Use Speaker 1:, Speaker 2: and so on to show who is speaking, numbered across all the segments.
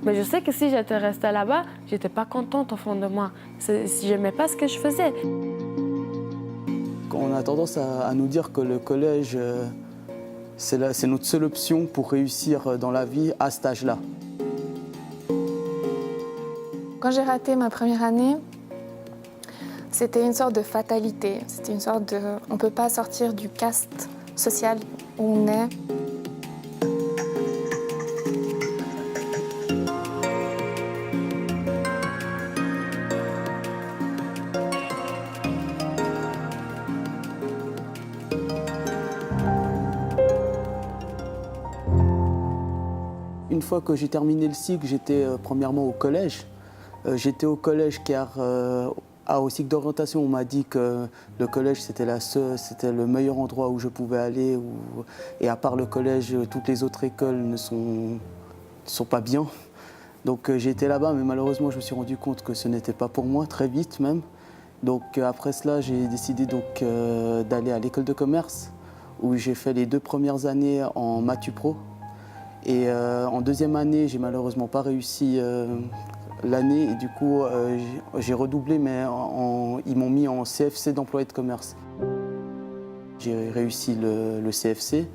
Speaker 1: Mais je sais que si j'étais restée là-bas, j'étais pas contente au fond de moi. Si j'aimais pas ce que je faisais.
Speaker 2: On a tendance à nous dire que le collège, c'est notre seule option pour réussir dans la vie à cet âge-là.
Speaker 3: Quand j'ai raté ma première année, c'était une sorte de fatalité. C'était une sorte de... On ne peut pas sortir du caste social où on est.
Speaker 2: Une fois que j'ai terminé le cycle, j'étais premièrement au collège. J'étais au collège car au cycle d'orientation, on m'a dit que le collège c'était le meilleur endroit où je pouvais aller. Et à part le collège, toutes les autres écoles ne sont pas bien. Donc j'ai été là-bas, mais malheureusement je me suis rendu compte que ce n'était pas pour moi, très vite même. Donc après cela, j'ai décidé d'aller à l'école de commerce, où j'ai fait les 2 premières années en Matu Pro. Et en deuxième année, j'ai malheureusement pas réussi l'année et du coup j'ai redoublé, mais ils m'ont mis en CFC d'employé de commerce. J'ai réussi le CFC,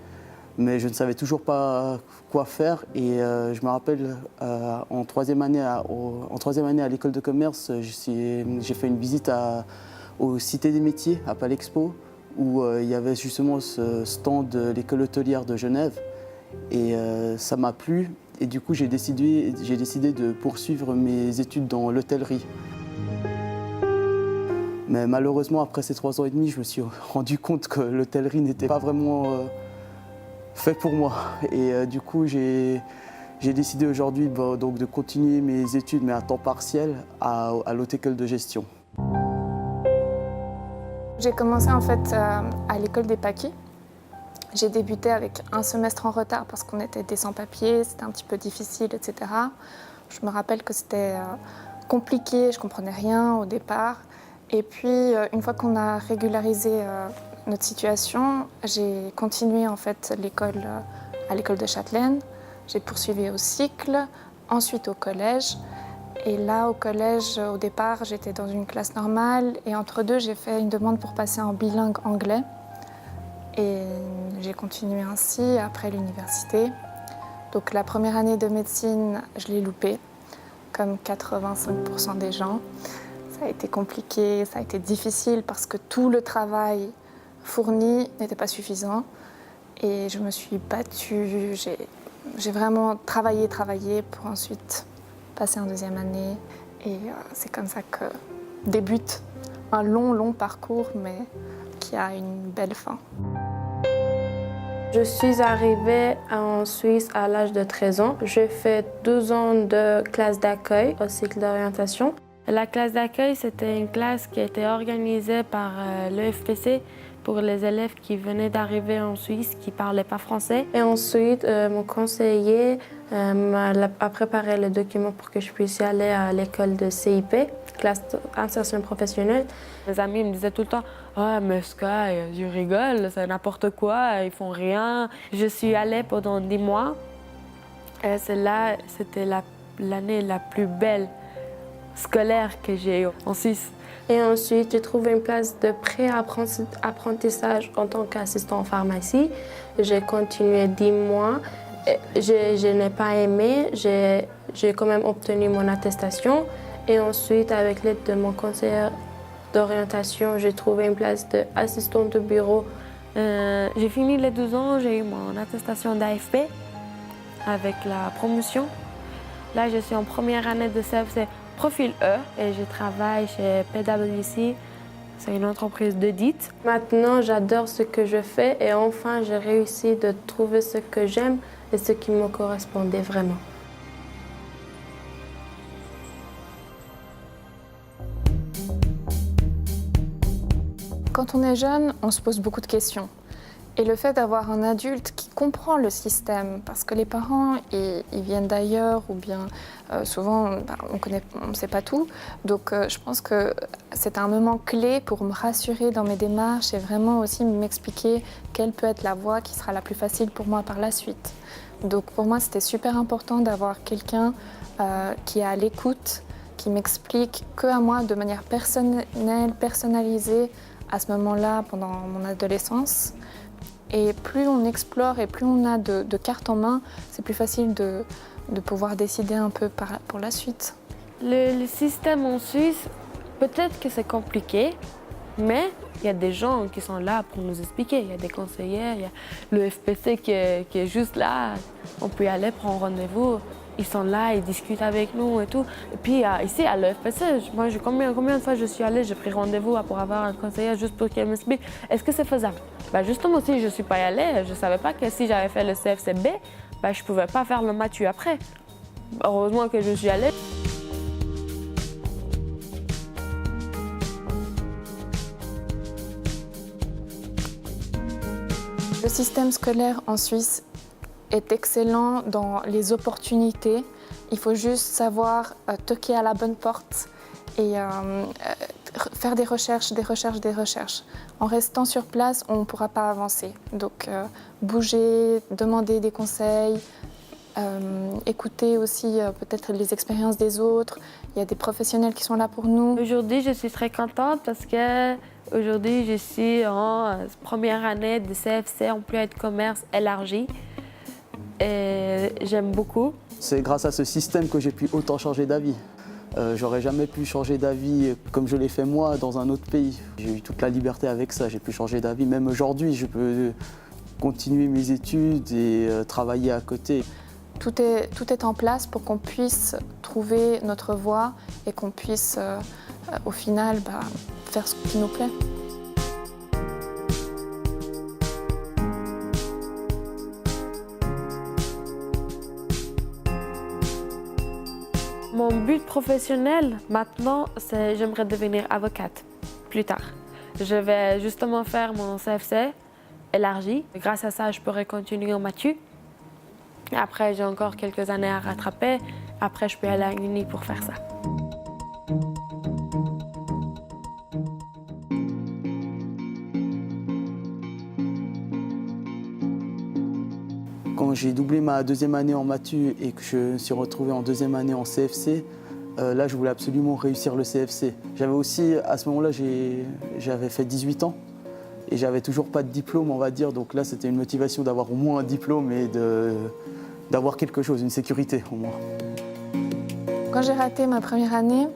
Speaker 2: mais je ne savais toujours pas quoi faire et je me rappelle en troisième année à l'école de commerce, j'ai fait une visite aux Cités des Métiers à Palexpo où il y avait justement ce stand de l'école hôtelière de Genève. Et ça m'a plu et du coup j'ai décidé de poursuivre mes études dans l'hôtellerie. Mais malheureusement après ces 3 ans et demi, je me suis rendu compte que l'hôtellerie n'était pas vraiment fait pour moi. Et du coup j'ai décidé aujourd'hui donc de continuer mes études mais à temps partiel à l'Haute École de Gestion.
Speaker 3: J'ai commencé en fait à l'école des Paquis. J'ai débuté avec un semestre en retard parce qu'on était des sans-papiers, c'était un petit peu difficile, etc. Je me rappelle que c'était compliqué, je ne comprenais rien au départ. Et puis, une fois qu'on a régularisé notre situation, j'ai continué en fait à l'école de Châtelaine. J'ai poursuivi au cycle, ensuite au collège. Et là, au collège, au départ, j'étais dans une classe normale. Et entre deux, j'ai fait une demande pour passer en bilingue anglais. Et j'ai continué ainsi après l'université. Donc la première année de médecine, je l'ai loupée, comme 85% des gens. Ça a été compliqué, ça a été difficile parce que tout le travail fourni n'était pas suffisant. Et je me suis battue, j'ai vraiment travaillé pour ensuite passer en deuxième année. Et c'est comme ça que débute un long parcours, mais qui a une belle fin.
Speaker 1: Je suis arrivée en Suisse à l'âge de 13 ans. J'ai fait 12 ans de classe d'accueil au cycle d'orientation. La classe d'accueil, c'était une classe qui a été organisée par l'EFPC pour les élèves qui venaient d'arriver en Suisse, qui ne parlaient pas français. Et ensuite, mon conseiller a préparé le document pour que je puisse y aller à l'école de CIP, classe d'insertion professionnelle. Mes amis me disaient tout le temps « Ah, mais Sky, tu rigoles, c'est n'importe quoi, ils font rien ». Je suis allée pendant 10 mois. Et c'était l'année la plus belle scolaire que j'ai eue en Suisse. Et ensuite, j'ai trouvé une place de pré-apprentissage en tant qu'assistant en pharmacie. J'ai continué 10 mois. Je n'ai pas aimé. J'ai quand même obtenu mon attestation. Et ensuite, avec l'aide de mon conseiller d'orientation, j'ai trouvé une place d'assistante de bureau. J'ai fini les 12 ans, j'ai eu mon attestation d'AFP avec la promotion. Là, je suis en première année de CFC Profil E et je travaille chez PwC. C'est une entreprise d'audit. Maintenant, j'adore ce que je fais et enfin, j'ai réussi de trouver ce que j'aime et ce qui me correspondait vraiment.
Speaker 3: Quand on est jeune, on se pose beaucoup de questions. Et le fait d'avoir un adulte qui comprend le système, parce que les parents, ils viennent d'ailleurs, ou bien souvent, on ne sait pas tout. Donc je pense que c'est un moment clé pour me rassurer dans mes démarches et vraiment aussi m'expliquer quelle peut être la voie qui sera la plus facile pour moi par la suite. Donc pour moi, c'était super important d'avoir quelqu'un qui est à l'écoute, qui m'explique que à moi de manière personnelle, personnalisée, à ce moment-là, pendant mon adolescence. Et plus on explore et plus on a de cartes en main, c'est plus facile de pouvoir décider un peu pour la suite.
Speaker 1: Le système en Suisse, peut-être que c'est compliqué, mais il y a des gens qui sont là pour nous expliquer. Il y a des conseillers, il y a le FPC qui est juste là. On peut y aller prendre rendez-vous. Ils sont là, ils discutent avec nous et tout. Et puis ici, à l'EFPC, moi, combien de fois je suis allée, j'ai pris rendez-vous pour avoir un conseiller juste pour qu'elle m'explique. Est-ce que c'est faisable? Justement, si je ne suis pas allée, je ne savais pas que si j'avais fait le CFCB, je ne pouvais pas faire le MATU après. Heureusement que je suis allée.
Speaker 3: Le système scolaire en Suisse est excellent dans les opportunités. Il faut juste savoir toquer à la bonne porte et faire des recherches. En restant sur place, on ne pourra pas avancer. Donc bouger, demander des conseils, écouter aussi peut-être les expériences des autres. Il y a des professionnels qui sont là pour nous.
Speaker 1: Aujourd'hui, je suis très contente parce que aujourd'hui, je suis en première année de CFC, emploi et de commerce élargi. Et j'aime beaucoup.
Speaker 2: C'est grâce à ce système que j'ai pu autant changer d'avis. J'aurais jamais pu changer d'avis comme je l'ai fait moi dans un autre pays. J'ai eu toute la liberté avec ça, j'ai pu changer d'avis. Même aujourd'hui, je peux continuer mes études et travailler à côté.
Speaker 3: Tout est en place pour qu'on puisse trouver notre voie et qu'on puisse au final faire ce qui nous plaît.
Speaker 1: Mon but professionnel maintenant, c'est j'aimerais devenir avocate plus tard. Je vais justement faire mon CFC élargi. Grâce à ça, je pourrai continuer au MATU. Après, j'ai encore quelques années à rattraper. Après, je peux aller à l'Uni pour faire ça.
Speaker 2: Quand j'ai doublé ma deuxième année en MATU et que je me suis retrouvé en deuxième année en CFC, là, je voulais absolument réussir le CFC. J'avais aussi, à ce moment-là, j'avais fait 18 ans et j'avais toujours pas de diplôme, on va dire. Donc là, c'était une motivation d'avoir au moins un diplôme et d'avoir quelque chose, une sécurité au moins.
Speaker 3: Quand j'ai raté ma première année,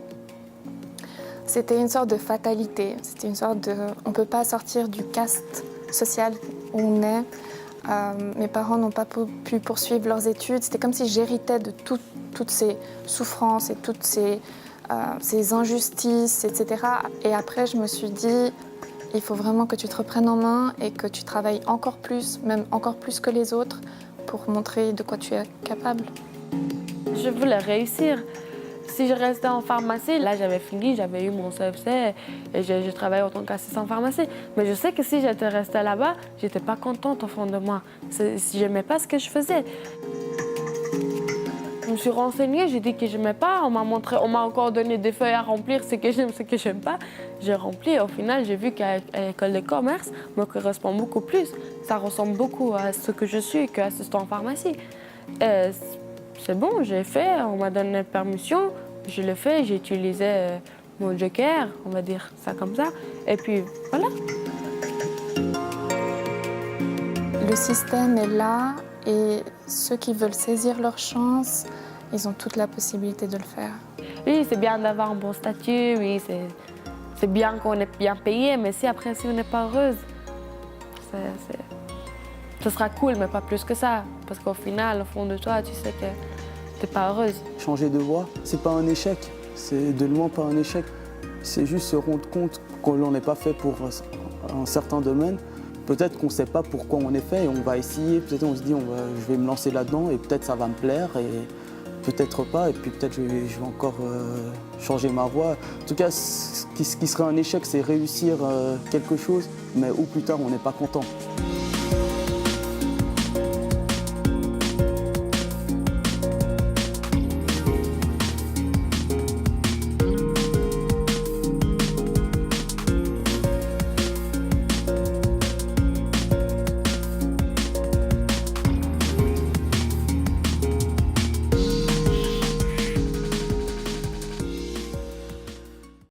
Speaker 3: c'était une sorte de fatalité. C'était une sorte de... On ne peut pas sortir du caste social où on est. Mes parents n'ont pas pu poursuivre leurs études. C'était comme si j'héritais de toutes ces souffrances et toutes ces injustices, etc. Et après, je me suis dit, il faut vraiment que tu te reprennes en main et que tu travailles encore plus, même encore plus que les autres, pour montrer de quoi tu es capable.
Speaker 1: Je voulais réussir. Si je restais en pharmacie, là j'avais fini, j'avais eu mon CFC et je travaillais en tant qu'assistant en pharmacie. Mais je sais que si j'étais restée là-bas, j'étais pas contente au fond de moi. Si j'aimais pas ce que je faisais. Je me suis renseignée, j'ai dit que j'aimais pas, on m'a encore donné des feuilles à remplir, ce que j'aime, ce que j'aime pas. J'ai rempli et au final j'ai vu qu'à l'école de commerce me correspond beaucoup plus. Ça ressemble beaucoup à ce que je suis qu'assistant en pharmacie. C'est bon, j'ai fait, on m'a donné permission, je l'ai fait, j'ai utilisé mon joker, on va dire ça comme ça, et puis voilà.
Speaker 3: Le système est là et ceux qui veulent saisir leur chance, ils ont toute la possibilité de le faire.
Speaker 1: Oui, c'est bien d'avoir un bon statut, oui, c'est bien qu'on est bien payé, mais si après, si on n'est pas heureuse, ce sera cool, mais pas plus que ça. Parce qu'au final, au fond de toi, tu sais que tu n'es pas heureuse.
Speaker 2: Changer de voie, c'est pas un échec. C'est de loin pas un échec. C'est juste se rendre compte qu'on n'est pas fait pour un certain domaine. Peut-être qu'on ne sait pas pourquoi on est fait et on va essayer. Peut-être on se dit, je vais me lancer là-dedans et peut-être ça va me plaire et peut-être pas. Et puis peut-être je vais encore changer ma voie. En tout cas, ce qui serait un échec, c'est réussir quelque chose, mais au plus tard, on n'est pas content.